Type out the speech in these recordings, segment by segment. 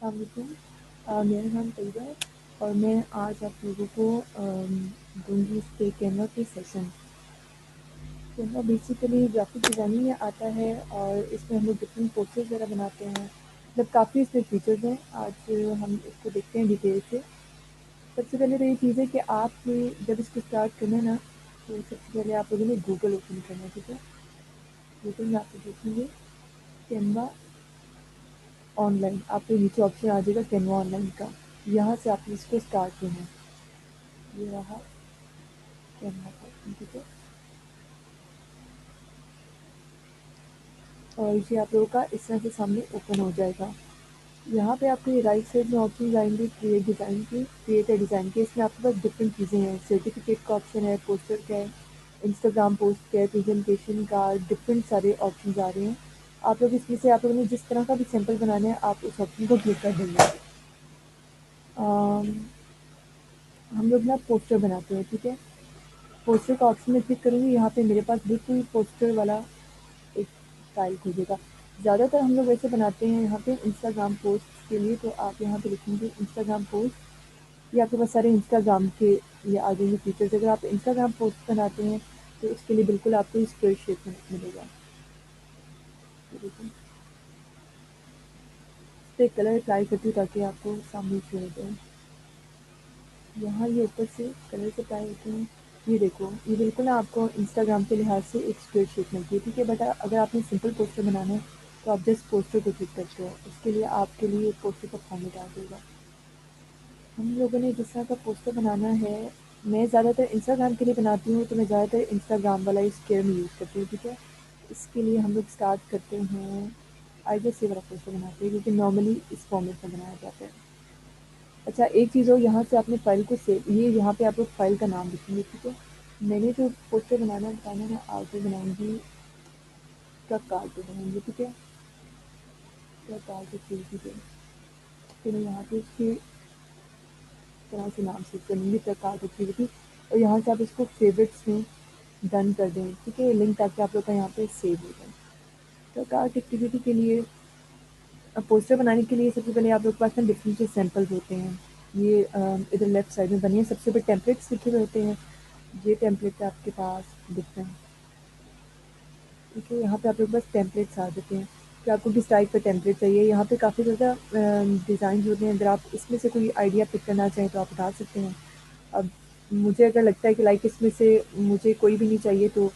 السلام علیکم، میرا نام طیبہ ہے اور میں آج آپ لوگوں کو دوں گی اس کے کینوا کے session. Canva basically graphic designing میں آتا ہے اور اس میں ہم لوگ ڈفرینٹ پوسٹرز وغیرہ بناتے ہیں، مطلب کافی اس میں فیچرز ہیں۔ آج ہم اس کو دیکھتے ہیں ڈیٹیل سے۔ سب سے پہلے تو یہ چیز ہے کہ آپ جب اس کو اسٹارٹ کرنا ہے نا، تو سب سے پہلے آپ لوگوں نے گوگل اوپن کرنا ہے، ٹھیک ہے؟ گوگل میں آپ کو دیکھیں گے کینوا آن لائن، آپ کو نیچے آپشن آ جائے گا کینوا آن لائن کا، یہاں سے آپ نے اس کو اسٹارٹ کرنا ہے۔ یہ رہا کینوا کا، ٹھیک ہے؟ اور یہ آپ لوگوں کا اس طرح سے سامنے اوپن ہو جائے گا۔ یہاں پہ آپ کو یہ رائٹ سائڈ میں آپشن آئیں گے کریٹ ڈیزائن کی، کریٹ اے ڈیزائن کے۔ اس میں آپ کے پاس ڈفرینٹ چیزیں ہیں، سرٹیفکیٹ کا آپشن ہے، پوسٹر کا ہے، انسٹاگرام پوسٹ کا ہے، پریزنٹیشن کا، ڈفرینٹ سارے آپشنز آ رہے ہیں۔ آپ لوگ اس میں سے آپ لوگوں نے جس طرح کا بھی سیمپل بنانا ہے آپ اس آپشن کو کلک کر دیں گے۔ ہم لوگ نا پوسٹر بناتے ہیں، ٹھیک ہے؟ پوسٹر کا آپشن میں کلک کروں گی، یہاں پہ میرے پاس بالکل پوسٹر والا ایک فائل کھولے گا۔ زیادہ تر ہم لوگ ویسے بناتے ہیں یہاں پہ انسٹاگرام پوسٹ کے لیے، تو آپ یہاں پہ لکھیں گے انسٹاگرام پوسٹ، یہ آپ کے پاس سارے انسٹاگرام کے یہ آ جائیں گے فیچرز۔ اگر آپ انسٹاگرام پوسٹ بناتے ہیں تو اس کے لیے بالکل آپ کو اسکوئر شیپ میں ملے گا۔ اس پہ کلر اپلائی کرتی ہوں تاکہ آپ کو سامنے شو ہو جائے۔ یہاں یہ اوپر سے کلر اپلائی ہوتے ہیں، یہ دیکھو یہ بالکل آپ کو انسٹاگرام کے لحاظ سے ایک اسکوئر شیپ ملتی ہے، ٹھیک ہے؟ بٹ اگر آپ نے سمپل پوسٹر بنانا ہے تو آپ جسٹ پوسٹر کو کلک کرتے ہو، اس کے لیے آپ کے لیے پوسٹر کا فارمیٹ آ جائے گا۔ ہم لوگوں نے جس طرح کا پوسٹر بنانا ہے، میں زیادہ تر انسٹاگرام کے لیے بناتی ہوں، تو میں زیادہ تر انسٹاگرام والا اسکیئر میں یوز کرتی ہوں، ٹھیک ہے؟ اس کے لیے ہم لوگ اسٹارٹ کرتے ہیں آئی جیس یہ والا پوسٹر بناتے ہیں کیونکہ نارملی اس فارمیٹ میں بنایا جاتا ہے۔ اچھا ایک چیز ہو، یہاں سے آپ نے فائل کو سیو، یہ یہاں پہ آپ لوگ فائل کا نام لکھیں گے، ٹھیک ہے؟ میں نے جو پوسٹر بنانا بتانا ہے آگے بناؤں گی ٹرک کارڈ پہ بناؤں گی، ٹھیک ہے؟ ٹرک کارڈ پہ ٹھیک ہے، پھر میں یہاں پہ اس کے طرح سے نام سیو کر لوں گی ٹرک کارڈ ایکٹیویٹی، اور یہاں سے آپ اس کو فیوریٹس میں ڈن کر دیں، ٹھیک ہے؟ لنک تاکہ آپ لوگ کا یہاں پہ سیو ہو جائے۔ ٹرک آرٹ ایکٹیویٹی کے لیے پوسٹر بنانے کے لیے سب سے پہلے آپ لوگ کے پاس نا ڈفرینٹ سے سیمپلز ہوتے ہیں، یہ ادھر لیفٹ سائڈ میں بنی ہے، سب سے اوپر ٹیمپلیٹس لکھے ہوئے ہوتے ہیں، یہ ٹیمپلیٹ آپ کے پاس ڈفرینٹ، ٹھیک ہے؟ یہاں پہ آپ لوگ کے پاس ٹیمپلیٹس آ جاتے ہیں کہ آپ کو کس ٹائپ کا ٹیمپلیٹ چاہیے۔ یہاں پہ کافی زیادہ ڈیزائنز ہوتے ہیں، اگر آپ اس میں سے کوئی آئیڈیا پک کرنا چاہیں تو آپ بتا سکتے ہیں۔ اب مجھے اگر لگتا ہے کہ لائک اس میں سے مجھے کوئی بھی نہیں چاہیے تو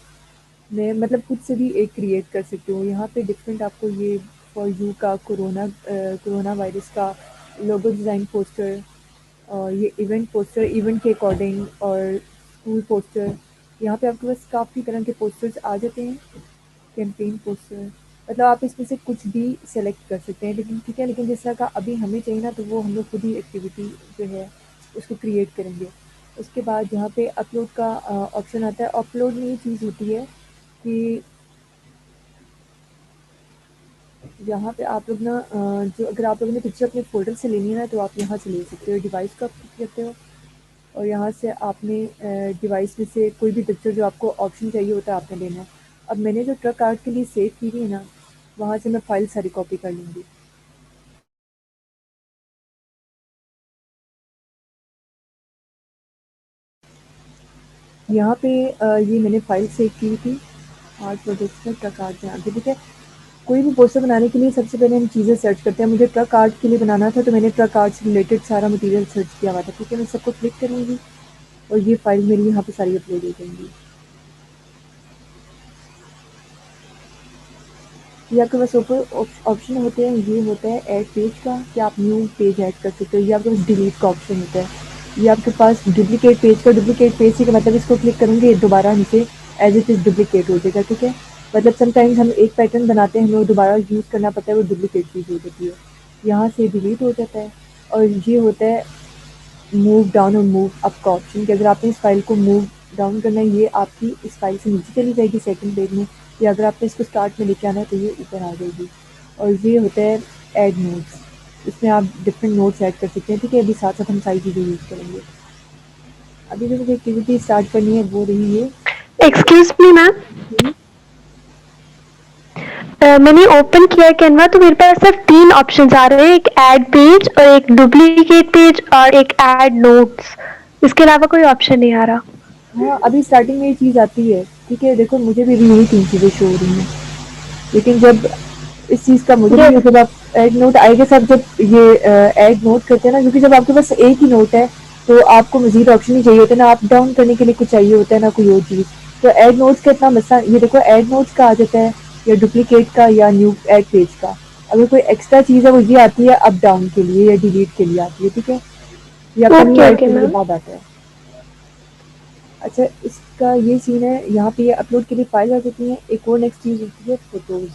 میں مطلب خود سے بھی ایک کریٹ کر سکتی ہوں۔ یہاں پہ ڈفرینٹ آپ کو یہ فار یو کا کرونا وائرس کا لوگو ڈیزائن پوسٹر، اور یہ ایونٹ پوسٹر ایونٹ کے اکارڈنگ، اور اسکول پوسٹر، یہاں پہ آپ کے پاس کافی طرح کے پوسٹرز آ جاتے ہیں۔ کیمپین پوسٹر، مطلب آپ اس میں سے کچھ بھی سلیکٹ کر سکتے ہیں، لیکن ٹھیک ہے، لیکن جس طرح کا ابھی ہمیں چاہیے نا تو وہ ہم لوگ خود ہی ایکٹیویٹی جو ہے اس کو کریٹ کریں گے۔ اس کے بعد یہاں پہ اپلوڈ کا آپشن آتا ہے۔ اپلوڈ میں یہ چیز ہوتی ہے کہ یہاں پہ آپ لوگ نا جو اگر آپ لوگوں نے پکچر اپنے فولڈر سے لینی ہے نا تو آپ یہاں سے لے سکتے ہو، ڈیوائس کا کلک کرتے ہو اور یہاں سے آپ نے ڈیوائس میں سے کوئی بھی پکچر جو آپ کو آپشن چاہیے ہوتا ہے آپ نے لینا ہے۔ اب میں نے جو ٹرک آرٹ کے لیے سیو کی ہوئی ہے نا، وہاں سے میں فائل ساری کاپی کر لوں گی۔ یہاں پہ یہ میں نے فائل سیو کی تھی آرٹ پروجیکٹس میں ٹرک آرٹ بنا کے، ٹھیک ہے؟ کوئی بھی پوسٹر بنانے کے لیے سب سے پہلے ہم چیزیں سرچ کرتے ہیں۔ مجھے ٹرک آرٹ کے لیے بنانا تھا تو میں نے ٹرک آرٹ سے ریلیٹڈ سارا مٹیریل سرچ کیا ہوا تھا، ٹھیک ہے؟ میں سب کو کلک کروں گی اور یہ فائل میری یہاں پہ ساری اپلوڈ ہو جائیں گی۔ یہ آپ کے پاس اوپر آپشن ہوتے ہیں، یہ ہوتا ہے ایڈ پیج کا کہ آپ نیو پیج ایڈ کر سکتے ہو، یہ آپ کے پاس ڈیلیٹ کا آپشن ہوتا ہے، یہ آپ کے پاس ڈپلیکیٹ پیج کا، ڈپلیکیٹ پیج کا مطلب اس کو کلک کریں گے دوبارہ نیچے ایز اٹ از ڈپلیکیٹ ہو جائے گا، ٹھیک ہے؟ مطلب سم ٹائمز ہم ایک پیٹرن بناتے ہیں، ہمیں وہ دوبارہ یوز کرنا پڑتا ہے، وہ ڈپلیکیٹ چیز ہو جاتی ہے، یہاں سے ڈیلیٹ ہو جاتا ہے۔ اور یہ ہوتا ہے موو ڈاؤن اور موو اپ کا آپشن کہ اگر آپ نے اس فائل کو موو ڈاؤن کرنا ہے، یہ آپ کی اس فائل سے نیچے چلی جائے گی سیکنڈ پیج میں، یا اگر آپ نے اس کو اسٹارٹ میں لے کے آنا ہے تو یہ اوپر آ جائے گی۔ اور یہ ہوتا ہے ایڈ نوٹس، اس میں آپ ڈفرینٹ نوٹس ایڈ کر سکتے ہیں، ٹھیک ہے؟ ابھی ساتھ ساتھ ہم ساری چیزیں یوز کریں گے۔ ابھی جو مجھے ایکٹیویٹی اسٹارٹ کرنی ہے وہ رہی ہے ایکسکیوز می میم، میں نے اوپن کیا کینوا تو میرے پاس صرف 3 آپشنز آ رہے ہیں، ایک ایڈ پیج اور ایک ڈپلیکیٹ پیج اور ایک ایڈ نوٹس. اس کے علاوہ کوئی آپشن نہیں آ رہا. ہاں ابھی اسٹارٹنگ میں یہ چیز آتی ہے، ٹھیک ہے. دیکھو مجھے بھی ابھی یہی 3 چیزیں شو ہو رہی ہیں، لیکن جب اس چیز کا مجھے بھی جب آپ ایڈ نوٹ آئے گا سب جب یہ ایڈ نوٹ کرتے ہیں نا، کیونکہ جب آپ کے پاس ایک ہی نوٹ ہے تو آپ کو مزید آپشن نہیں چاہیے ہوتا نا، آپ ڈاؤن کرنے کے لیے کچھ چاہیے ہوتا ہے نا کوئی اور چیز. تو ایڈ نوٹس کا اتنا مسئلہ یہ دیکھو ایڈ نوٹس کا آ جاتا ہے یا ڈپلیکیٹ کا یا نیو ایڈ پیج کا. اگر کوئی ایکسٹرا چیز ہے وہ یہ آتی ہے اپ ڈاؤن کے لیے یا ڈیلیٹ کے لیے آتی ہے، ٹھیک ہے، یا اپنا نیو اوکے ایڈ اوکے کرنے کے میم. بعد آتا ہے. اچھا اس کا یہ سین ہے یہاں پہ یہ اپلوڈ کے لیے فائل آ جاتی ہیں. ایک اور نیکسٹ چیز ہوتی ہے فوٹوز.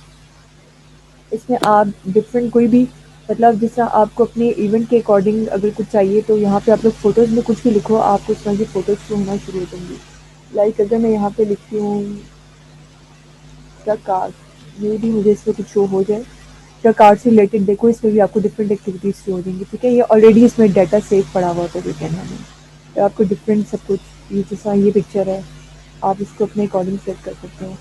اس میں آپ ڈفرینٹ کوئی بھی مطلب جس طرح آپ کو اپنے ایونٹ کے اکارڈنگ اگر کچھ چاہیے تو یہاں پہ آپ لوگ فوٹوز میں کچھ بھی لکھو آپ کو اس طرح کی فوٹوز شو ہونا شروع ہو جائیں گی. لائک اگر میں یہاں پہ لکھتی ہوں کار یہ بھی مجھے اس میں کچھ شو ہو جائے کار سے ریلیٹڈ، دیکھو اس میں بھی آپ کو ڈفرنٹ ایکٹیویٹیز شو ہو جائیں گی، ٹھیک ہے. یہ آلریڈی اس میں ڈیٹا سیو پڑا ہوا ہوتا ہے کہنا میں تو آپ کو ڈفرینٹ سب کچھ یہ جیسا یہ پکچر ہے آپ اس کو اپنے اکارڈنگ سیٹ کر سکتے ہو.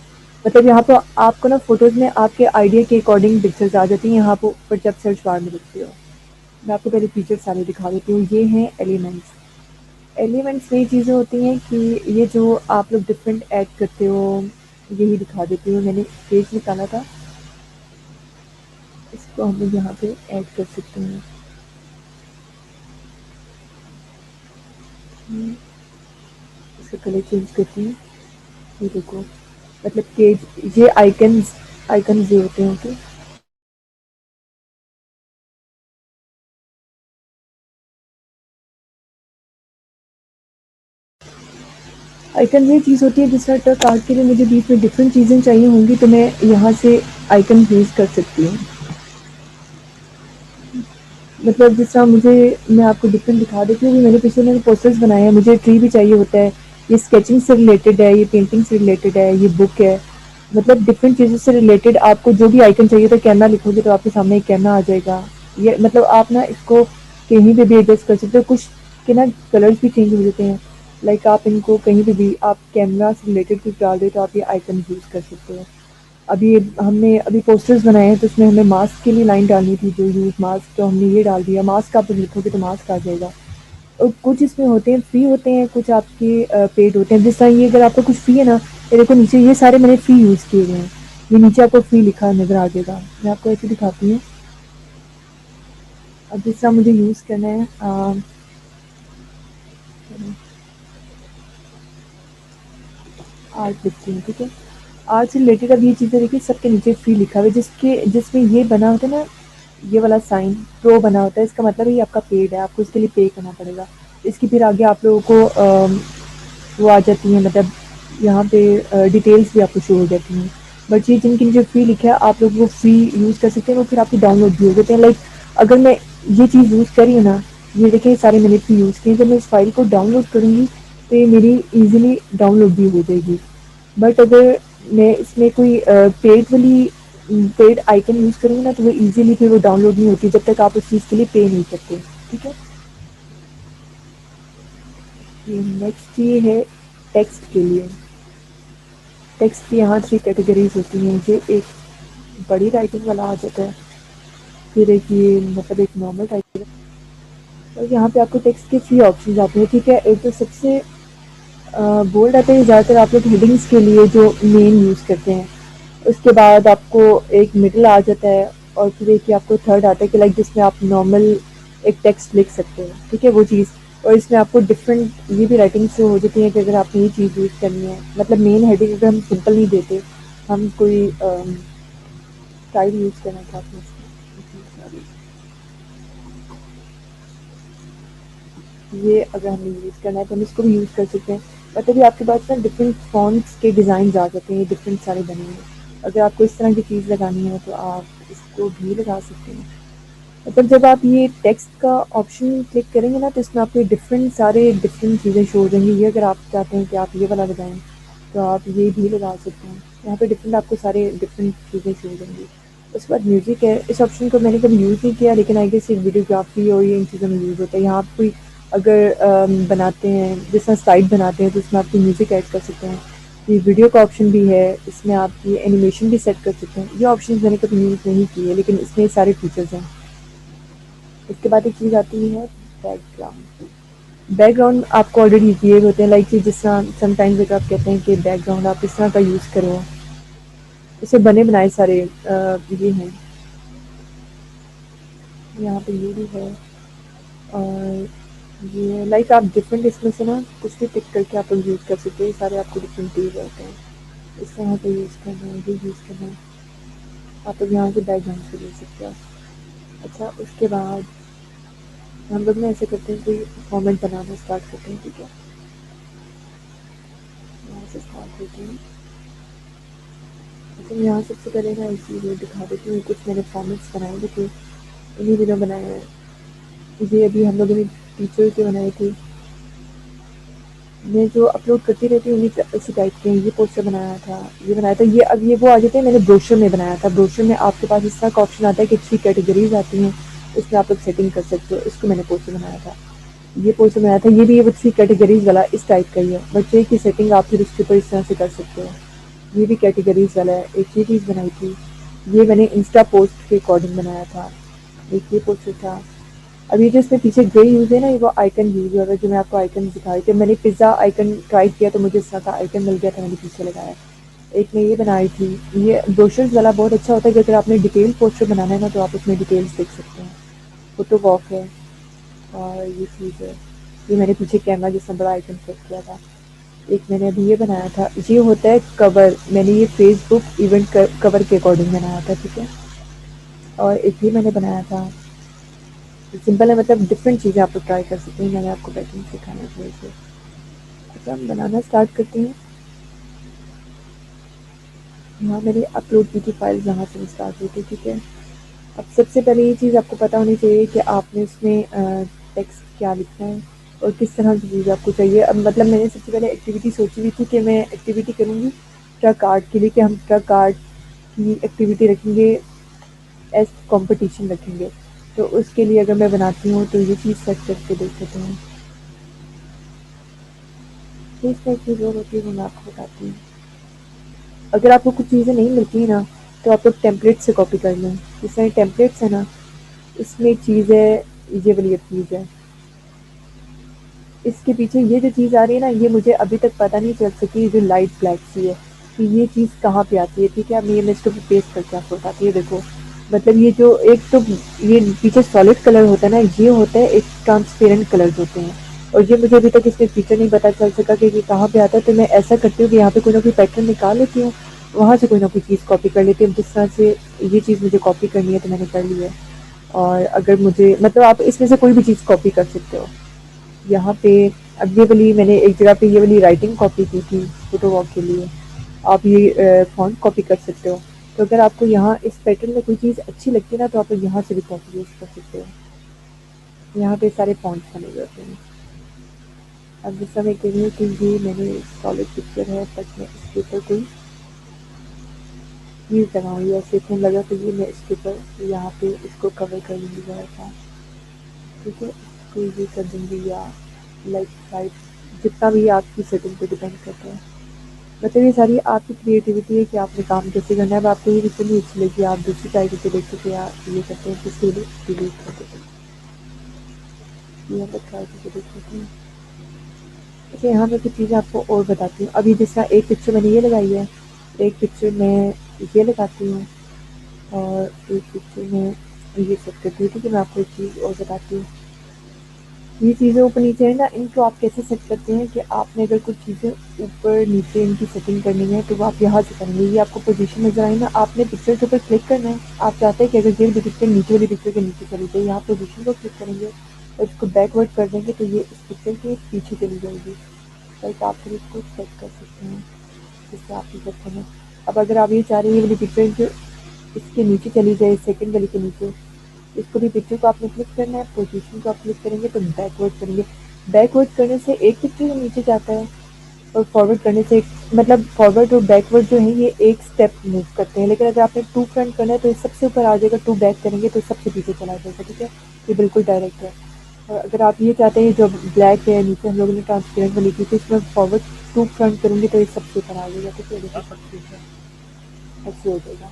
مطلب یہاں پہ آپ کو نا فوٹوز میں آپ کے آئیڈیا کے اکارڈنگ پکچرز آ جاتی ہیں یہاں پہ اوپر جب سرچ بار میں لکھتے ہو. میں آپ کو پہلے فیچر سارے دکھا دیتی ہوں. یہ ہیں ایلیمنٹس. ایلیمنٹس یہ چیزیں ہوتی ہیں کہ یہ جو آپ لوگ ڈفرینٹ ایڈ کرتے ہو یہی دکھا دیتی ہوں. میں نے پیج نکالا تھا اس کو ہم لوگ یہاں پہ ایڈ کر سکتے ہیں. اس کا کلر چینج کرتی ہیں. یہ دیکھو مطلب کہ یہ آئکنز یہ ہوتے ہیں کہ آئکن یہ چیز ہوتی ہے جس طرح کارڈ کے لیے مجھے بیچ میں ڈفرینٹ چیزیں چاہیے ہوں گی تو میں یہاں سے آئکن یوز کر سکتی ہوں. مطلب جس طرح مجھے میں آپ کو ڈفرینٹ دکھا دیتی ہوں. میں نے پیچھے میں نے پوسٹرز بنائے ہیں، مجھے ٹری بھی چاہیے ہوتا ہے، یہ اسکیچنگ سے ریلیٹڈ ہے، یہ پینٹنگ سے ریلیٹڈ ہے، یہ بک ہے. مطلب ڈفرینٹ چیزوں سے ریلیٹڈ آپ کو جو بھی آئکن چاہیے تو کیمرا لکھو گے تو آپ کے سامنے ایک کیمرا آ جائے گا. یہ مطلب آپ نا اس کو کہیں پہ بھی ایڈجسٹ کر سکتے ہو. کچھ کے نا کلرس بھی چینج ہو جاتے ہیں. لائک آپ ان کو کہیں پہ بھی آپ کیمرا سے ریلیٹڈ کچھ ڈال دیں تو آپ یہ آئکن یوز کر سکتے ہو. ابھی ہم نے ابھی پوسٹرز بنائے ہیں تو اس میں ہمیں ماسک کے لیے لائن ڈالنی تھی جو یوز ماسک تو ہم نے یہ ڈال دیا. ماسک آپ لکھو گے تو ماسک آ جائے گا. اور کچھ اس میں ہوتے ہیں فری ہوتے ہیں، کچھ آپ کے پیڈ ہوتے ہیں. جس طرح یہ اگر آپ کو کچھ فری ہے نا یہ دیکھو نیچے یہ سارے میں نے فری یوز کیے ہوئے ہیں. یہ نیچے آپ کو فری لکھا نظر آ جائے گا. میں آپ کو ایسے دکھاتی ہوں. اب جس طرح مجھے یوز کرنا ہے آرٹ لکھتی ہوں، ٹھیک ہے. آرٹ سے ریلیٹڈ اب یہ چیزیں دیکھیے سب کے نیچے فری لکھا ہوا ہے جس میں یہ بنا ہوتا ہے نا یہ والا سائن پرو بنا ہوتا ہے. اس کا مطلب یہ آپ کا پیڈ ہے، آپ کو اس کے لیے پے کرنا پڑے گا. اس کی پھر آگے آپ لوگوں کو وہ آ جاتی ہیں مطلب یہاں پہ ڈیٹیلس بھی آپ کو شو ہو جاتی ہیں. بٹ یہ جن کے نیچے فری لکھا ہے آپ لوگ وہ فری یوز کر سکتے ہیں. وہ پھر آپ کو ڈاؤن لوڈ بھی ہو جاتے ہیں. لائک اگر میں یہ چیز یوز کری ہوں نا یہ دیکھیں سارے میں نے فری یوز کیے. جب میں اس فائل کو ڈاؤن لوڈ کروں گی تو یہ میری ایزیلی ڈاؤن لوڈ بھی ہو جائے گی. بٹ اگر میں اس میں کوئی پیڈ آئکن یوز کروں گی نا تو وہ ایزیلی پھر وہ ڈاؤن لوڈ نہیں ہوتی جب تک آپ اس چیز کے لیے پے نہیں کرتے، ٹھیک ہے. نیکسٹ یہ ہے ٹیکسٹ کے لیے. ٹیکسٹ کی یہاں 3 کیٹیگریز ہوتی ہیں. یہ ایک بڑی رائٹنگ والا آ جاتا ہے، پھر ایک یہ مطلب ایک نارمل ٹائپ اور یہاں پہ آپ کو ٹیکسٹ کے 3 آپشنز آتے ہیں، ٹھیک ہے. ایک تو سب سے بولڈ آتے ہیں زیادہ تر آپ لوگ ہیڈنگس کے لیے جو مین یوز کرتے ہیں. اس کے بعد آپ کو ایک مڈل آ جاتا ہے اور پھر ایک آپ کو تھرڈ آتا ہے کہ لائک جس میں آپ نارمل ایک ٹیکسٹ لکھ سکتے ہیں، ٹھیک ہے وہ چیز. اور اس میں آپ کو ڈفرینٹ یہ بھی رائٹنگ سے ہو جاتی ہیں کہ اگر آپ نے یہ چیز یوز کرنی ہے مطلب مین ہیڈنگ اگر ہم سمپل نہیں دیتے ہم کوئی اسٹائل یوز کرنا چاہتے ہیں. یہ اگر ہمیں یوز کرنا ہے تو ہم اس کو بھی یوز کر سکتے ہیں. مطلب آپ کے پاس نا ڈفرینٹ فونٹس کے ڈیزائنز آ جاتے ہیں ڈفرینٹ سارے بنے ہوئے. اگر آپ کو اس طرح کی چیز لگانی ہے تو آپ اس کو بھی لگا سکتے ہیں. مطلب جب آپ یہ ٹیکسٹ کا آپشن کلک کریں گے نا تو اس میں آپ کے ڈفرینٹ سارے ڈفرینٹ چیزیں شو ہو جائیں گی. یہ اگر آپ چاہتے ہیں کہ آپ یہ والا لگائیں تو آپ یہ بھی لگا سکتے ہیں. یہاں پہ ڈفرینٹ آپ کو سارے ڈفرینٹ چیزیں شو ہو جائیں گی. اس کے بعد میوزک ہے. اس آپشن کو میں نے کبھی یوز نہیں کیا لیکن آئی گیس ویڈیوگرافی اور یہ ان چیزوں میں یوز ہوتا ہے. یہاں کوئی اگر بناتے ہیں جس طرح سائٹ بناتے ہیں تو اس میں آپ کو میوزک ایڈ کر سکتے ہیں. یہ ویڈیو کا آپشن بھی ہے، اس میں آپ کی اینیمیشن بھی سیٹ کر سکتے ہیں. یہ آپشن میں نے کبھی یوز نہیں کی ہے لیکن اس میں سارے فیچرز ہیں. اس کے بعد ایک چیز آتی ہے بیک گراؤنڈ. بیک گراؤنڈ آپ کو آلریڈی کیے ہوتے ہیں، لائک کہ جس طرح سم ٹائمز اگر آپ کہتے ہیں کہ بیک گراؤنڈ آپ اس طرح کا یوز کرو، اسے بنے بنائے سارے یہ ہیں. یہاں پہ یہ بھی ہے، اور یہ لائک آپ ڈفرینٹ اس میں سے نا کچھ بھی پک کر کے آپ لوگ یوز کر سکتے ہیں. یہ سارے آپ کو ڈفرینٹ دیے ہوتے ہیں، اس طرح پہ یوز کرنا ہے، یہ یوز کرنا ہے. آپ لوگ یہاں سے بیک گراؤنڈ سے لے سکتے ہیں. اچھا اس کے بعد ہم لوگ نا ایسے کرتے ہیں کہ فارمیٹ بنانا اسٹارٹ کرتے ہیں. ٹھیک ہے، یہاں سے اسٹارٹ ہوتے ہیں. اچھا یہاں سب سے پہلے نا ایک چیز دکھا دیتی ہوں، کچھ میں نے فارمیٹس بنائے ہوئے تھے، انہیں دنوں بنائے ہیں. یہ ابھی ہم لوگوں نے ٹیچر کے بنائے تھے. میں جو اپلوڈ کرتی رہتی ہوں انہیں اسی ٹائپ کے ہیں. یہ پوسٹر بنایا تھا، یہ بنایا تھا. یہ اب یہ وہ آ جاتے ہیں، میں نے بروشر میں بنایا تھا. بروشر میں آپ کے پاس اس طرح کا آپشن آتا ہے کہ 3 کیٹیگریز آتی ہیں، اس میں آپ لوگ سیٹنگ کر سکتے ہو. اس کو میں نے پوسٹر بنایا تھا. یہ پوسٹر بنایا تھا. یہ بھی یہ 3 کیٹیگریز والا اس ٹائپ کا ہی ہے. بچے کی سیٹنگ آپ پھر اس کے اوپر اس طرح سے کر سکتے ہو. یہ بھی کیٹیگریز والا ہے. ایک یہ چیز بنائی تھی، یہ میں نے انسٹا پوسٹ کے اکارڈنگ بنایا تھا. ایک یہ پوسٹر تھا. اب یہ جو اس میں پیچھے گرے یوز ہے نا، یہ وہ آئکن یوز ہے جو میں آپ کو آئکن دکھا رہی تھی. میں نے پیزا آئکن ٹرائی کیا تو مجھے اس طرح کا آئکن مل گیا تھا، میں نے پیچھے لگایا. ایک میں یہ بنائی تھی. یہ بروشرز والا بہت اچھا ہوتا ہے کہ اگر آپ نے ڈیٹیل پوسٹر بنانا ہے نا تو آپ اس میں ڈیٹیلس دیکھ سکتے ہیں. فوٹو واک ہے، اور یہ چیز ہے. یہ میں نے پیچھے کیمرہ جس میں بڑا آئکن سیٹ کیا تھا. ایک میں نے ابھی یہ بنایا تھا، یہ ہوتا ہے کور. میں نے یہ فیس بک ایونٹ کور کے اکارڈنگ بنایا تھا. ٹھیک ہے، اور ایک یہ میں نے بنایا تھا. سمپل ہے، مطلب ڈفرینٹ چیزیں آپ کو ٹرائی کر سکتے ہیں. میں نے آپ کو پیٹرن سکھانا تھا اسے. اچھا ہم بنانا اسٹارٹ کرتے ہیں. یہاں میں نے اپلوڈ کی تھی فائل، یہاں سے اسٹارٹ ہوئی تھی. ٹھیک ہے، اب سب سے پہلے یہ چیز آپ کو پتہ ہونی چاہیے کہ آپ نے اس میں ٹیکسٹ کیا لکھنا ہے اور کس طرح کی چیز آپ کو چاہیے. اب مطلب میں نے سب سے پہلے ایکٹیویٹی سوچی ہوئی تھی کہ میں ایکٹیویٹی کروں گی ٹرک آرٹ کے لیے، کہ ہم ٹرک آرٹ کی ایکٹیویٹی رکھیں گے، ایز کمپٹیشن رکھیں گے. تو اس کے لیے اگر میں بناتی ہوں تو یہ چیز سیٹ کر کے دیکھ لیتے ہیں. اس طرح کی جو ہوتی ہے وہ میں آپ کو بتاتی ہوں. اگر آپ کو کچھ چیزیں نہیں ملتی ہیں نا تو آپ لوگ ٹیمپلیٹ سے کاپی کر لیں. جس طرح ٹیمپلیٹس ہے نا، اس میں ایک چیز ہے، یہ والی ایک چیز ہے. اس کے پیچھے یہ جو چیز آ رہی ہے نا، یہ مجھے ابھی تک پتہ نہیں چل سکی، جو لائٹ بلیک سی ہے کہ یہ چیز کہاں پہ آتی ہے. ٹھیک ہے، اب یہ میں اس کو پیسٹ کر کے آپ کو بتاتی ہوں. دیکھو مطلب یہ جو ایک تو یہ پیچھے سالڈ کلر ہوتا ہے نا، یہ ہوتا ہے ایک ٹرانسپیرنٹ کلرز ہوتے ہیں. اور یہ مجھے ابھی تک اس میں فیچر نہیں پتا چل سکا کہ یہ کہاں پہ آتا ہے. تو میں ایسا کرتی ہوں کہ یہاں پہ کوئی نہ کوئی پیٹرن نکال لیتی ہوں، وہاں سے کوئی نہ کوئی چیز کاپی کر لیتی ہوں. جس طرح سے یہ چیز مجھے کاپی کرنی ہے تو میں نے کر لی ہے. اور اگر مجھے مطلب آپ اس میں سے کوئی بھی چیز کاپی کر سکتے ہو. یہاں پہ اب یہ والی میں نے ایک جگہ پہ یہ والی رائٹنگ کاپی کی تھی فوٹو واک کے لیے. آپ یہ فونٹ کاپی کر سکتے ہو. تو اگر آپ کو یہاں اس پیٹرن میں کوئی چیز اچھی لگتی ہے نا تو آپ یہاں سے بھی کاپی یوز کر سکتے ہو. یہاں پہ سارے فونٹس بنے ہوئے ہوتے ہیں. اب جس طرح میں کہہ رہی ہوں کہ یہ میں نے سالڈ پکچر ہے، بٹ میں اس کے اوپر کوئی چیز لگاؤں گی. ایسے اتنے لگا کہ یہ میں اس کے اوپر یہاں پہ اس کو کور کر لوں گی ذرا سا. ٹھیک ہے، اس کو یہ کر دوں گی، یا لائک سائڈ جتنا بھی آپ کی سیٹنگ پہ ڈپینڈ کرتا ہے. مطلب یہ ساری آپ کی کریٹیوٹی ہے کہ آپ نے کام کیسے کرنا ہے. اب آپ کو یہ اتنی اچھی لگی آپ دوسری ٹرائی کر کے دیکھ سکتے ہیں. آپ یہ کرتے ہیں کس کے لیے ڈیلیٹ کر دیتے ہیں. یہ ہم ٹرائی کر کے دیکھ لیتے ہیں. اچھا یہاں میں کچھ چیزیں آپ کو اور بتاتی ہوں. ابھی جس طرح ایک پکچر میں نے یہ لگائی ہے، ایک پکچر میں یہ لگاتی ہوں، اور ایک پکچر میں یہ سیٹ کرتی ہوں. ٹھیک ہے، میں آپ کو ایک چیز اور بتاتی ہوں. یہ چیزیں اوپر نیچے ہیں نا، ان کو آپ کیسے سیٹ کرتے ہیں کہ آپ نے اگر کچھ چیزیں اوپر نیچے ان کی سیٹنگ کرنی ہے تو وہ آپ یہاں سے کریں گے. یہ آپ کو پوزیشن نظر آئی نا، آپ نے پکچر کے اوپر کلک کرنا ہے. آپ چاہتے ہیں کہ اگر یہ پکچر نیچے والی پکچر کے نیچے چلی جائے، یہاں پوزیشن کو کلک کریں گے اور اس کو بیکورڈ کر دیں گے تو یہ اس پکچر کے پیچھے چلی جائے گی. لائک آپ پھر اس کو سیٹ کر سکتے ہیں جس سے آپ یہ کرتے ہیں. اب اگر آپ یہ چاہ رہے ہیں یہ والی پکچر جو اس کے نیچے چلی جائے، سیکنڈ والی کے نیچے، اس کو بھی پکچر کو آپ نے کلک کرنا ہے. پوزیشن کو آپ کلک کریں گے تو بیکورڈ کریں گے. بیکورڈ کرنے سے ایک پکچر نیچے جاتا ہے، اور فارورڈ کرنے سے مطلب فارورڈ اور بیکورڈ جو ہے یہ ایک اسٹیپ موو کرتے ہیں. لیکن اگر آپ نے ٹو فرنٹ کرنا ہے تو سب سے اوپر آ جائے گا، ٹو بیک کریں گے تو سب سے پیچھے چلا جائے گا. ٹھیک ہے، یہ بالکل ڈائریکٹ ہے. اور اگر آپ یہ چاہتے ہیں جو بلیک ہے نیچے ہم لوگوں نے ٹرانسپیرنٹ والی کی تو اس میں فارورڈ ٹو فرنٹ کروں گی تو یہ سب سے اوپر آ جائے گا. تو پھر دیکھو سب چیز ہے ایسے ہو جائے گا.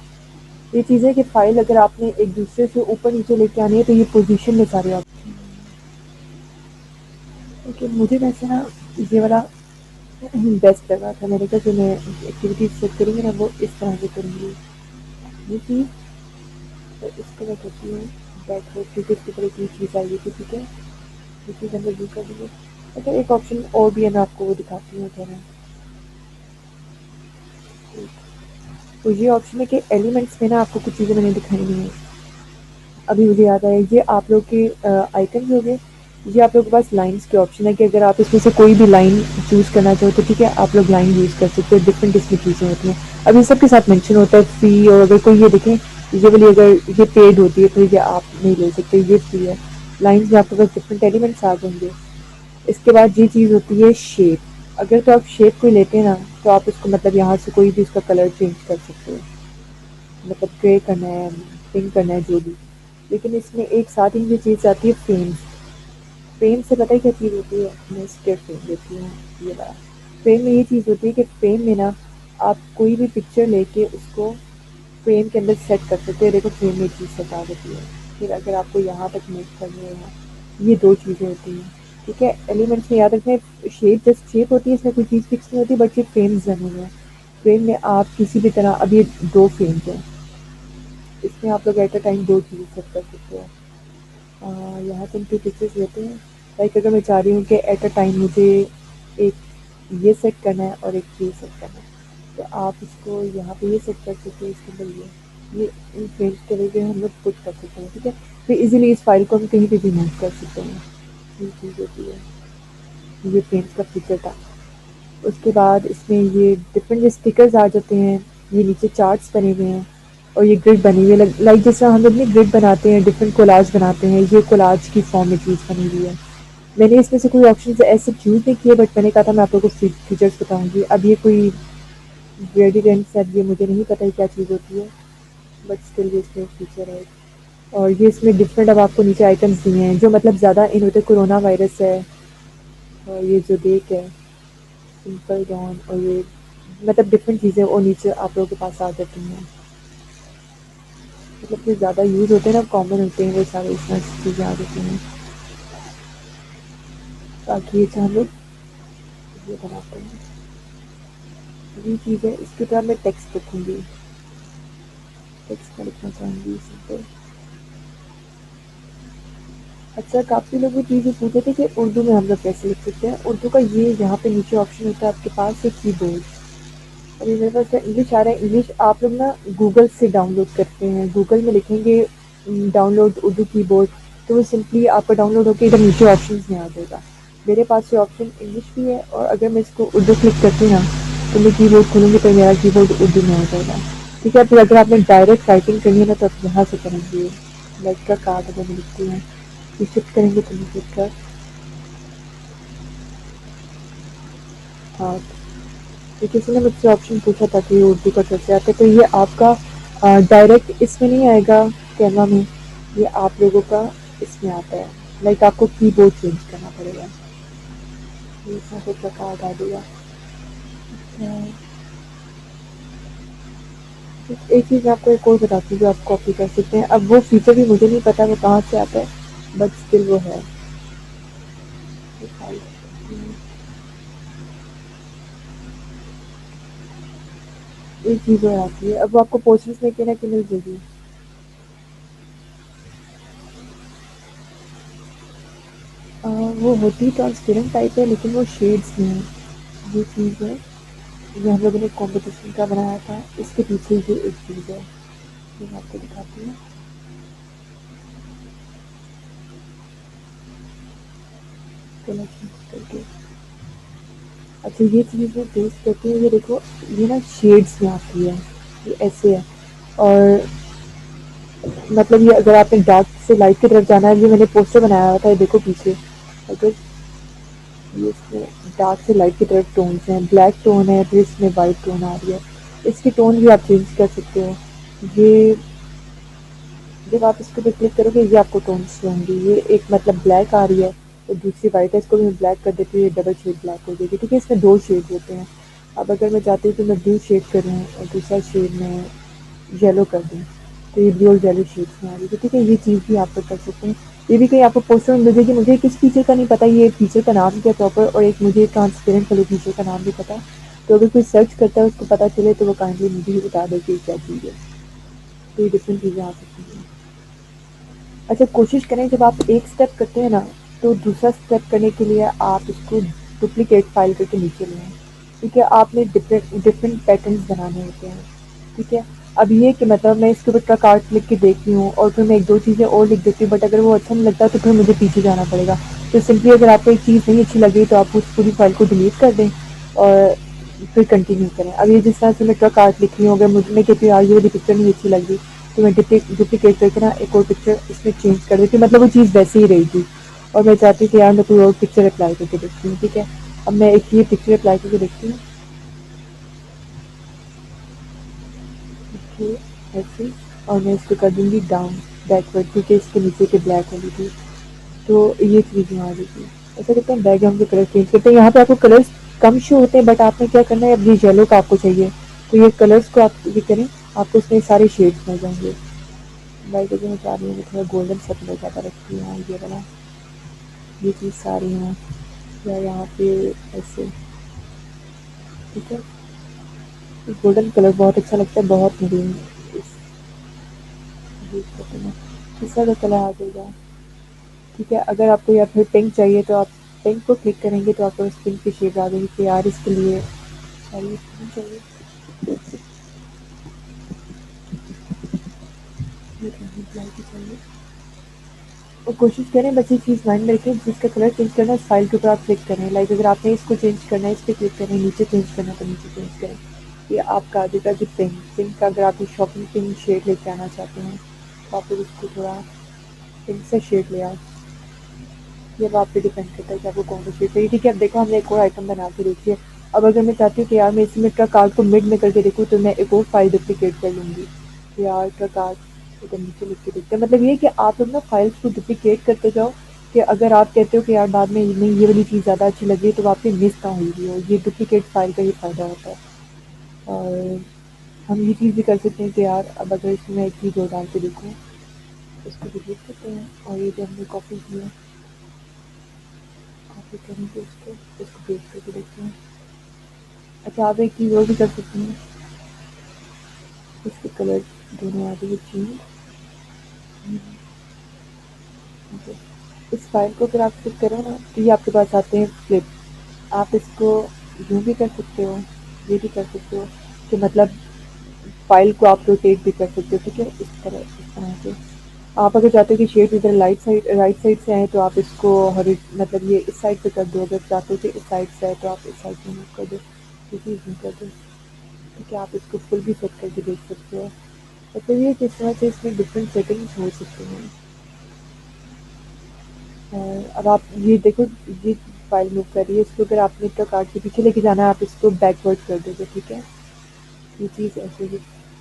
یہ چیز ہے کہ فائل اگر آپ نے ایک دوسرے سے اوپر نیچے لے کے آنی ہے تو یہ پوزیشن میں سارے آپشن. اوکے مجھے ویسے نا یہ والا بیسٹ لگا تھا. میں نے کہا جو میں ایکٹیویٹیز سیٹ کروں گی نا وہ اس طرح سے کروں گی. یہ چیز تو اس کو میں کرتی ہوں بیک ورڈ کیونکہ اس کی طرح کی چیز آئی تھی. ٹھیک ہے یہ چیز ہم لوگ کر دیں گے. اچھا ایک آپشن اور بھی ہے میں آپ کو وہ دکھاتی ہوں کیا ہے. تو یہ آپشن ہے کہ ایلیمنٹس میں نا آپ کو کچھ چیزیں میں نے دکھائی نہیں ہیں. ابھی مجھے یاد آیا یہ آپ لوگ کے آئکن ہو گئے. یہ آپ لوگ کے پاس لائنس کے آپشن ہے کہ اگر آپ اس میں سے کوئی بھی لائن چوز کرنا چاہو تو ٹھیک ہے آپ لوگ لائن یوز کر سکتے ہیں. ڈفرنٹ اس میں چیزیں ہوتی ہیں. اب یہ سب کے ساتھ مینشن ہوتا ہے فری. اور اگر کوئی یہ دیکھیں یہ والی اگر یہ پیڈ ہوتی ہے تو یہ آپ نہیں لے سکتے. یہ فری ہے. لائنس میں آپ کے پاس ڈفرنٹ ایلیمنٹس آ جائیں گے. اس کے بعد یہ چیز ہوتی ہے شیپ. اگر تو آپ شیپ کو لیتے ہیں نا تو آپ اس کو مطلب یہاں سے کوئی بھی اس کا کلر چینج کر سکتے ہو. مطلب گرے کرنا ہے پنک کرنا ہے جو بھی. لیکن اس میں ایک ساتھ ہی یہ چیز آتی ہے فریم. فریم سے پتہ ہی کیا چیز ہوتی ہے. میں اسٹیپ فریم دیتی ہوں یہ بات. فریم میں یہ چیز ہوتی ہے کہ فریم میں نا آپ کوئی بھی پکچر لے کے اس کو فریم کے اندر سیٹ کر سکتے ہیں. دیکھو فریم میں یہ چیز سیٹ آ جاتی ہے. پھر اگر آپ کو یہاں تک موو کرنی ہے یہ دو چیزیں ہوتی ہیں. ٹھیک ہے ایلیمنٹس میں یاد رکھیں شیپ جسٹ شیپ ہوتی ہے. اس میں کوئی چیز فکس نہیں ہوتی بٹ یہ فریمز بنے ہوئے ہیں. فریم میں آپ کسی بھی طرح اب یہ دو فریمز ہیں. اس میں آپ لوگ ایٹ اے ٹائم دو چیزیں سیٹ کر سکتے ہو. یہاں تم کے پکچرز لیتے ہیں لائک اگر میں چاہ رہی ہوں کہ ایٹ اے ٹائم مجھے ایک یہ سیٹ کرنا ہے اور ایک یہ سیٹ کرنا ہے تو آپ اس کو یہاں پہ یہ سیٹ کر سکتے ہیں. اس کے اندر یہ ان فرینڈس کے لیے ہم لوگ پٹ کر سکتے ہیں. ٹھیک ہے پھر ایزیلی اس فائل کو ہم کہیں پہ بھی موو کر سکتے ہیں. یہ چیز ہوتی ہے. یہ فرینڈس کا فیچر تھا. اس کے بعد اس میں یہ ڈفرنٹ اسٹیکرز آ جاتے ہیں. یہ نیچے چارٹس بنے ہوئے ہیں اور یہ گرڈ بنی ہوئی ہے. لائک جس طرح ہم لوگ گرڈ بناتے ہیں ڈفرنٹ کولاج بناتے ہیں یہ کولاج کی فارم میں چیز بنی ہوئی ہے. میں نے اس میں سے کوئی آپشن ایسے چوز نہیں کیے بٹ میں نے کہا تھا میں آپ لوگوں کو فیچرس بتاؤں گی. اب یہ کوئی گریڈینس ہے یہ مجھے نہیں پتا کیا چیز ہوتی ہے بٹ اسٹل یہ اس میں فیچر ہے. اور یہ اس میں ڈفرنٹ اب آپ کو نیچے آئٹمس دیے ہیں جو مطلب زیادہ ان ہوتے کورونا وائرس ہے اور یہ جو دیکھ ہے سمپل ڈان اور یہ مطلب ڈفرنٹ چیزیں اور نیچے آپ لوگوں کے پاس آ جاتی ہیں. مطلب جو زیادہ یوز ہوتے ہیں نا کامن ہوتے ہیں وہ سارے اس میں چیزیں آ جاتی ہیں. باقی یہ چاہ لو یہ بناتے ہیں. یہ چیز ہے اس کے بعد میں ٹیکسٹ لکھوں گی. ٹیکسٹ میں لکھنا چاہوں گی سمپل. اچھا کافی لوگ یہ چیزیں پوچھے تھے کہ اردو میں ہم لوگ کیسے لکھ سکتے ہیں. اردو کا یہ یہاں پہ نیچے آپشن ہوتا ہے آپ کے پاس ایک کی بورڈ. ابھی میرے پاس انگلش آ رہا ہے. انگلش آپ لوگ نا گوگل سے ڈاؤن لوڈ کرتے ہیں. گوگل میں لکھیں گے ڈاؤن لوڈ اردو کی بورڈ تو وہ سمپلی آپ کا ڈاؤن لوڈ ہو کے ادھر نیچے آپشنس میں آ جائے گا. میرے پاس یہ آپشن انگلش بھی ہے اور اگر میں اس کو اردو کلک کرتی ہوں نا تو میں کی بورڈ کھولوں گی تو میرا کی بورڈ اردو میں ہو جائے گا. ٹھیک ہے پھر اگر آپ نے ڈائریکٹ ٹائپنگ کرنی ہے نا تو آپ یہاں سے کریں گے. لائک کا کارڈ اگر میں لکھتی ہوں یہ شفٹ کریں گے تو نہیں لکھ کر ہاں تو کسی نے مجھ سے آپشن پوچھا تھا کہ اردو کا کیسے آتا ہے تو یہ آپ کا ڈائریکٹ اس میں نہیں آئے گا کیمرا میں. یہ آپ لوگوں کا اس میں آتا ہے. لائک آپ کو کی بورڈ چینج کرنا پڑے گا. یہ سب کا کارڈ آ دے گا. ایک چیز میں آپ کو ایک اور بتاتی ہوں جو آپ کاپی کر سکتے ہیں. اب وہ فیچر بھی مجھے نہیں پتا وہ کہاں سے آتا ہے بٹ اسٹل وہ ہے. ایک چیز اور آتی ہے. اب وہ آپ کو پوچھنس میں کہنا کہ مل جائے گی. وہ ہوتی ٹرانسپیرنٹ ٹائپ ہے لیکن وہ شیڈس میں ہے. یہ چیز ہے یہ ہم لوگوں نے کمپٹیشن کا بنایا تھا. اس کے پیچھے یہ ایک چیز ہے یہ میں آپ کو دکھاتی ہوں. کر کے اچھا یہ چیز میں ٹیسٹ کرتی ہوں. یہ دیکھو یہ نا شیڈس میں آتی ہے. یہ ایسے ہے اور مطلب یہ اگر آپ نے ڈارک سے لائٹ کی طرف جانا ہے. یہ میں نے پوسٹر بنایا ہوا تھا. یہ دیکھو پیچھے اگر یہ اس میں ڈارک سے لائٹ کی طرف ٹونس ہیں. بلیک ٹون ہے پھر اس میں وائٹ ٹون آ رہی ہے. اس کی ٹون بھی آپ چینج کر سکتے ہو. یہ جب آپ اس کے اوپر کلک کرو گے یہ آپ کو ٹونس ہوں گی. یہ ایک مطلب بلیک آ رہی ہے اور دوسری وائٹ ہے. اس کو بھی میں بلیک کر دیتی ہوں. یہ ڈبل شیڈ بلیک ہو جائے گی. ٹھیک ہے, اس میں 2 شیڈ ہوتے ہیں. اب اگر میں چاہتی ہوں کہ میں بلو شیڈ کروں اور دوسرا شیڈ میں یلو کر دوں تو یہ بلو اور یلو شیڈس میں آ رہی ہے. ٹھیک ہے, یہ چیز بھی آپ کر سکتے ہیں. یہ بھی کہیں آپ کو پوسٹر میں مل جائے گی. مجھے کس فیچر کا نہیں پتا, یہ فیچر کا نام کیا پراپر, اور ایک مجھے ٹرانسپیرنٹ والے فیچر کا نام بھی پتا. تو اگر کوئی سرچ کرتا ہے اس کو پتا چلے تو وہ کائنڈلی مجھے بھی بتا دے کہ کیا چیز ہے. تو یہ ڈفرنٹ چیزیں آ سکتی ہیں. اچھا, کوشش کریں جب آپ ایک اسٹیپ کرتے ہیں نا تو دوسرا اسٹیپ کرنے کے لیے آپ اس کو ڈپلیکیٹ فائل کر کے نیچے لیں. ٹھیک ہے, آپ نے ڈفرنٹ پیٹرنس بنانے ہوتے ہیں. ٹھیک ہے, اب یہ کہ مطلب میں اس کے اوپر کا کارڈ لکھ کے دیکھتی ہوں اور پھر میں 1-2 چیزیں اور لکھ دیتی ہوں, بٹ اگر وہ اچھا نہیں لگتا تو پھر مجھے پیچھے جانا پڑے گا. تو سمپلی اگر آپ کو ایک چیز نہیں اچھی لگی تو آپ اس پوری فائل کو ڈیلیٹ کر دیں اور پھر کنٹینیو کریں. اب یہ جس طرح سے میں ٹرک آرٹ لکھ رہی ہوں, اگر مجھ میں کہتی ہوں یار یہ والی پکچر نہیں اچھی لگ رہی تو میں ڈپلیکیٹ کر کے نا ایک اور پکچر اس میں چینج کر دیتی ہوں. مطلب وہ چیز ویسے ہی رہی تھی اور میں چاہتی ہوں کہ یار میں کوئی اور پکچر اپلائی کر کے دیکھتی ہوں. ٹھیک ہے, اب میں ایک یہ پکچر اپلائی کر کے دیکھتی ہوں. ایسے, اور میں اس کو کر دوں گی ڈاؤن بیکورڈ کیونکہ اس کے نیچے کے بلیک والی تھی. تو یہ چیز یہاں آ جائے گی. ایسا کرتے ہیں بیک گراؤنڈ کے کلر چینج کرتے ہیں. یہاں پہ آپ کو کلرس کم شو ہوتے ہیں بٹ آپ نے کیا کرنا ہے, اب یہ یلو کا آپ کو چاہیے تو یہ کلرس کو آپ یہ کریں, آپ کو اس میں سارے شیڈس مل جائیں گے. لائک اگر میں چاہ رہی ہوں تھوڑا گولڈن سا کلر زیادہ رکھتی ہوں, یہ والا یہ چیز ساری ہیں یا یہاں پہ ایسے. ٹھیک ہے, گولڈن کلر بہت اچھا لگتا ہے, بہت مرین دوسرا کا کلر آ جائے گا. ٹھیک ہے, اگر آپ کو یا پھر پنک چاہیے تو آپ پنک کو کلک کریں گے تو آپ کو اس پنک کی شیڈ آ گئی کہ یار اس کے لیے چاہیے. اور کوشش کریں بس یہ چیز مائنڈ میں رکھیں, جس کا کلر چینج کرنا ہے اس فائل کے اوپر آپ کلک کریں. لائک اگر آپ نے اس کو چینج کرنا ہے اس پہ کلک کریں, نیچے چینج کرنا ہے تو نیچے چینج کریں. یہ آپ کا آ جائے گا کہ پنک کا اگر آپ شاپنگ پنک شیڈ لے کے آنا چاہتے ہیں تو آپ اس کو تھوڑا پنک سا شیڈ لے آؤ. یہ اب آپ پہ ڈیپینڈ کرتا ہے کہ آپ کو کون سا شیڈ چاہیے. ٹھیک ہے, اب دیکھو ہم نے ایک اور آئٹم بنا کے دیکھی ہے. اب اگر میں چاہتی ہوں کہ یار میں اسی میں ٹرک آرٹ کو مڈ میں کر کے دیکھوں تو میں ایک اور فائل ڈپلیکیٹ کر لوں گی کہ یار ٹرک آرٹ نیچے لکھ کے دیکھتے ہیں. مطلب یہ کہ آپ لوگ نا فائلس کو ڈپلیکیٹ کرتے جاؤ کہ اگر آپ کہتے ہو کہ یار بعد میں نہیں یہ والی چیز زیادہ اچھی لگی ہے تو آپ کی مس نہ ہوئی ہو. یہ ڈپلیکیٹ فائل کا یہ فائدہ ہوتا ہے. اور ہم یہ چیز بھی کر سکتے ہیں کہ یار اب اگر اس میں ایک چیز اور ڈال کے دیکھوں اس کو ڈیلیٹ کرتے ہیں اور یہ جو ہم نے کاپی کی ہے کاپی کریں گے اس کو پیسٹ کر کے دیکھتے ہیں. اچھا, آپ ایک چیز اور بھی کر سکتے ہیں, اس کے کلر دونوں آ گئے چینج. اس فائل کو اگر آپ کلک کریں نا تو یہ آپ کے پاس آتے ہیں فلپ. آپ اس کو یوں بھی کر سکتے ہو, یہ بھی کر سکتے ہو کہ مطلب فائل کو آپ روٹیٹ بھی کر سکتے ہو. ٹھیک ہے, اس طرح سے آپ اگر چاہتے ہو کہ شیڈ ادھر رائٹ سائڈ سے آئیں تو آپ اس کو مطلب یہ اس سائڈ پہ کر دو. اگر چاہتے ہو کہ اس سائڈ سے آئے تو آپ اس سائڈ پہ موو کر دو. یہ چیز نہیں کر دو. ٹھیک ہے, آپ اس کو فل بھی سیٹ کر کے دیکھ سکتے ہو. مطلب یہ کس طرح سے اس میں ڈفرینٹ سیٹنگس ہو سکتی ہیں. اب آپ یہ دیکھو یہ فائل موو کر رہی ہے, اس کو اگر آپ نے کاٹ کے پیچھے لے کے جانا ہے آپ اس کو بیکورڈ کر دو گے. ٹھیک ہے, یہ چیز ایسے ہی.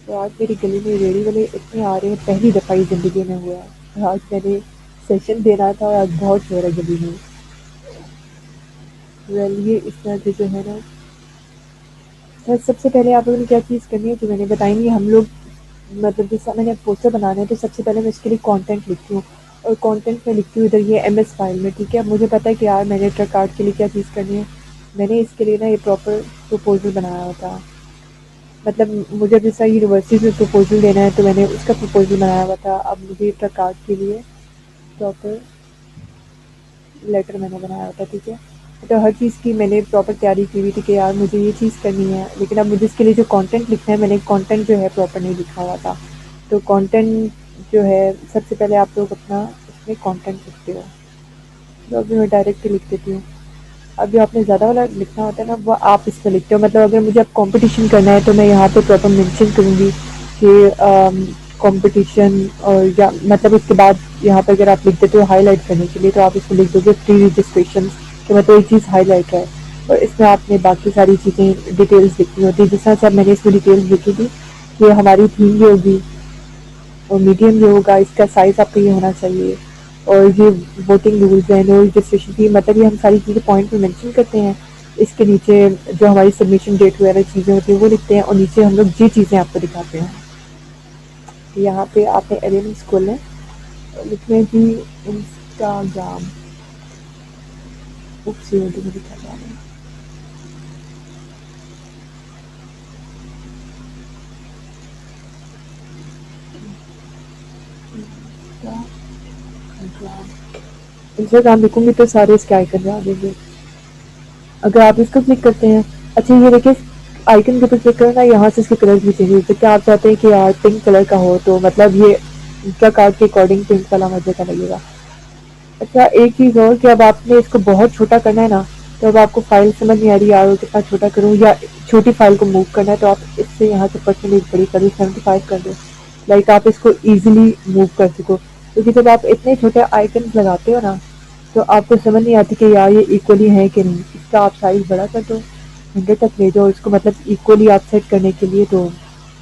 تو آج میری گلی میں ریڑی والے اتنے آ رہے ہیں, پہلی دفعہ ہی زندگی میں ہوا ہے. آج میں نے سیشن دینا تھا اور آج بہت شور ہے گلی میں. یہ اس طرح سے جو ہے نا سب سے پہلے آپ لوگوں نے کیا چیز کرنی ہے جو میں نے بتائی نہیں. ہم لوگ مطلب جس میں نے پوسٹر بنانا ہے تو سب سے پہلے میں اس کے لیے کانٹینٹ لکھتی ہوں اور کانٹینٹ میں لکھتی ہوں ادھر یہ ایم ایس فائل میں. ٹھیک ہے, مجھے پتا ہے کہ یار میں نے ٹرک آرٹ کے لیے کیا چیز کرنی ہے. میں نے اس کے لیے نا یہ پراپر پرپوزل بنایا ہوا تھا. مطلب مجھے جیسا یونیورسٹی سے پرپوزل دینا ہے تو میں نے اس کا پرپوزل بنایا ہوا تھا. اب مجھے ٹرک آرٹ کے لیے پراپر لیٹر میں نے بنایا ہوتا. ٹھیک ہے, تو ہر چیز کی میں نے پراپر تیاری کی ہوئی تھی کہ یار مجھے یہ چیز کرنی ہے. لیکن اب مجھے اس کے لیے جو کانٹینٹ لکھنا ہے میں نے کانٹینٹ جو ہے پراپر نہیں لکھا ہوا تھا. تو کانٹینٹ جو ہے سب سے پہلے آپ لوگ اپنا اس میں کانٹینٹ لکھتے ہو. تو ابھی میں ڈائریکٹ لکھ دیتی ہوں. اب جو آپ نے زیادہ والا لکھنا ہوتا ہے نا وہ آپ اس پہ لکھتے ہو. مطلب اگر مجھے اب کمپٹیشن کرنا ہے تو میں یہاں پہ پراپر مینشن کروں گی کہ کمپٹیشن اور یا مطلب اس کے بعد یہاں پہ اگر آپ لکھ دیتے ہو ہائی لائٹ کرنے کے لیے تو آپ اس کو لکھ دو گے فری رجسٹریشن کہ مطلب ایک چیز ہائی لائٹ ہے. اور اس میں آپ نے باقی ساری چیزیں ڈیٹیلس لکھنی ہوتی ہے. جس طرح سے اب میں نے اس میں ڈیٹیلس لکھی تھی کہ ہماری تھیم یہ ہوگی اور میڈیم جو ہوگا اس کا سائز آپ کا یہ ہونا چاہیے. اور یہ ووٹنگ رولز ہیں، نو رجسٹریشن کی، مطلب یہ ہم ساری چیزیں پوائنٹ میں مینشن کرتے ہیں. اس کے نیچے جو ہماری سبمیشن ڈیٹ وغیرہ چیزیں ہوتی ہیں وہ لکھتے ہیں، اور نیچے ہم لوگ یہ چیزیں آپ کو دکھاتے ہیں. یہاں پہ آپ نے ایلیمنٹس کھولنا ہے، لکھنا ہے کہ انسٹاگرام. اوپس یہ تو دکھا جا رہا ہے. انسٹاگرام لکھوں گی تو سارے اس کے آئیکن آ جائیں گے. اگر آپ اس کو کلک کرتے ہیں، اچھا یہ دیکھیں آئیکن کے اوپر کلک کرنا، یہاں سے اس کے کلر بھی چینج ہوتے ہیں. کیا آپ چاہتے ہیں کہ یار پنک کلر کا ہو تو مطلب یہ انسٹا کارڈ کے اکارڈنگ پنک والا مزے کا لگے گا. اچھا ایک چیز اور کہ اب آپ نے اس کو بہت چھوٹا کرنا ہے نا، تو اب آپ کو فائل سمجھ نہیں آ رہی یار وہ کتنا چھوٹا کروں، یا چھوٹی فائل کو موو کرنا ہے، تو آپ اس سے یہاں سے پرسنٹیج بڑی کر دو، 75 کر دو. لائک آپ اس کو ایزیلی موو کر سکو. کیونکہ جب آپ اتنے چھوٹے آئیکنس لگاتے ہو نا تو آپ کو سمجھ نہیں آتی کہ یار یہ ایکولی ہے کہ نہیں. اس کا آپ سائز بڑا کر دو، 100 تک لے جاؤ اس کو، مطلب ایکولی آپ سیٹ کرنے کے لیے. تو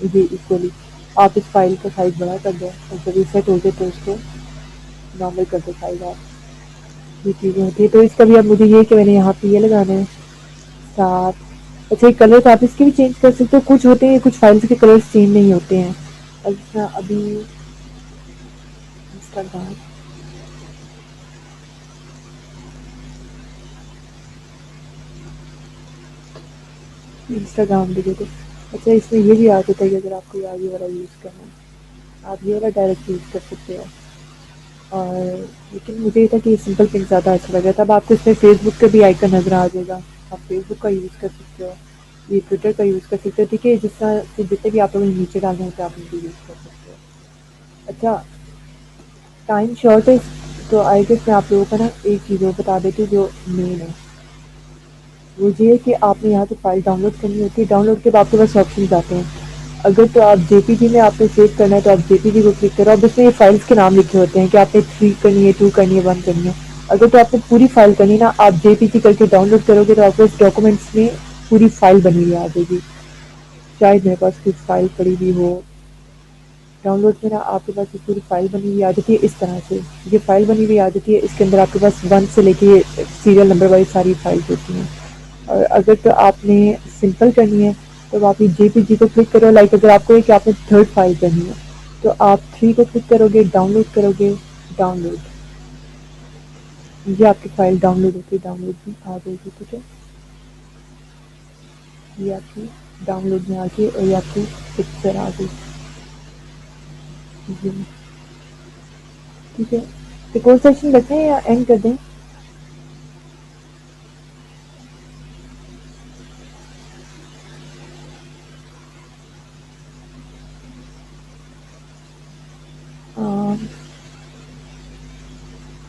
جی ایکولی آپ اس فائل کا سائز بڑا کر دو، اور جب یہ سیٹ ہو جائے تو اس کو نارمل کر دو سائز آپ. یہ چیزیں ہوتی ہے. تو اس کا بھی اب مجھے یہ کہ میں نے یہاں پہ یہ لگانا ہے 7. اچھا یہ کلر آپ اس کے بھی چینج کر سکتے ہو. کچھ ہوتے ہیں کچھ فائلس کے کلرس چینج نہیں ہوتے ہیں. اچھا ابھی انسٹاگرام بھی دے دو. اچھا اس میں یہ بھی آ جاتا ہے کہ اگر آپ کو یہ والا یوز کرنا ہے آپ یہ والا ڈائریکٹ یوز کر سکتے ہو. اور لیکن مجھے یہ تھا کہ سمپل پنک زیادہ اچھا لگ رہا تھا. اب آپ کو اس میں فیس بک کا بھی آئیکن نظر آ جائے گا. آپ فیس بک کا یوز کر سکتے ہو، یہ ٹویٹر کا یوز کر سکتے ہو. ٹھیک ہے جس طرح جتنے بھی آپ لوگ نیچے ڈالنے ہوتے ہیں آپ ان کو یوز کر سکتے ہو. اچھا ٹائم شارٹ ہے تو آئی گیس میں آپ لوگوں کا نا ایک چیز اور بتا دیتی ہوں جو مین ہے. وہ یہ ہے کہ آپ نے یہاں سے فائل ڈاؤن لوڈ کرنی ہوتی ہے. ڈاؤن لوڈ کے بعد آپ کے پاس آپشنز آتے ہیں. اگر تو آپ جے پی جی میں آپ نے سیو کرنا ہے تو آپ جے پی جی کو کلک کرو. اب اس میں یہ فائلس کے نام لکھے ہوتے ہیں کہ آپ نے 3 کرنی ہے، 2 کرنی ہے، 1 کرنی ہے. اگر تو آپ نے پوری فائل کرنی ہے نا، آپ جے پی جی کر کے ڈاؤن لوڈ کرو گے تو آپ کو اس ڈاکومنٹس میں پوری فائل بنی ہوئی آ جائے گی. شاید میرے پاس کچھ فائل پڑی ہوئی ہو ڈاؤن لوڈ میں نا، آپ کے پاس پوری فائل بنی ہوئی آ جاتی ہے اس طرح سے. یہ فائل بنی ہوئی آ جاتی ہے، اس کے اندر آپ کے پاس 1 سے لے کے سیریل نمبر وائز ساری فائلس ہوتی ہیں. اور اگر تو آپ نے سمپل کرنی ہے تو آپ جے پی جی کو کلک کرو. لائک اگر آپ کو ہے کہ آپ نے 3rd فائل کرنی ہے تو آپ 3 کو کلک کرو گے، ڈاؤن لوڈ کرو گے، ڈاؤن لوڈ. یہ آپ کی فائل ڈاؤن لوڈ ہوتی ہے، ڈاؤن لوڈ بھی آ جائے گی. ٹھیک ہے یہ آپ کی ڈاؤن لوڈ میں آ گئی اور یہ آپ کی پکچر آ گئی. جی ٹھیک ہے. ایک اور سیشن رکھیں یا اینڈ کر دیں؟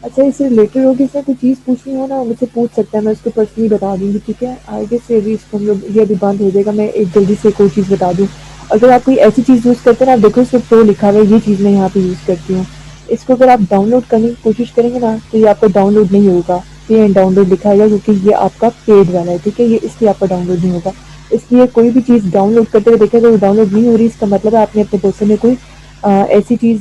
اچھا اس سے ریلیٹڈ ہوگی سر کوئی چیز پوچھنی ہو نا مجھ سے پوچھ سکتا ہے، میں اس کو پرسنلی بتا دوں گی. ٹھیک ہے آگے سے بھی اس کو ہم لوگ یہ ابھی بند ہو جائے گا. میں ایک جلدی سے کوئی چیز بتا دوں. اگر آپ کوئی ایسی چیز یوز کرتے ہیں نا، دیکھو اس پہ پرو لکھا ہوا ہے، یہ چیز میں یہاں پہ یوز کرتی ہوں. اس کو اگر آپ ڈاؤن لوڈ کرنے کی کوشش کریں گے نا تو یہ آپ کو ڈاؤن لوڈ نہیں ہوگا. یہ ڈاؤن لوڈ دکھائے گا کیونکہ یہ آپ کا پیڈ والا ہے. ٹھیک ہے یہ اس لیے آپ کا ڈاؤن لوڈ نہیں ہوگا. اس لیے کوئی بھی چیز ڈاؤن لوڈ کرتے ہوئے دیکھے گا وہ ڈاؤن لوڈ نہیں ہو رہی، اس کا مطلب ہے آپ نے اپنے پرسن میں کوئی ایسی چیز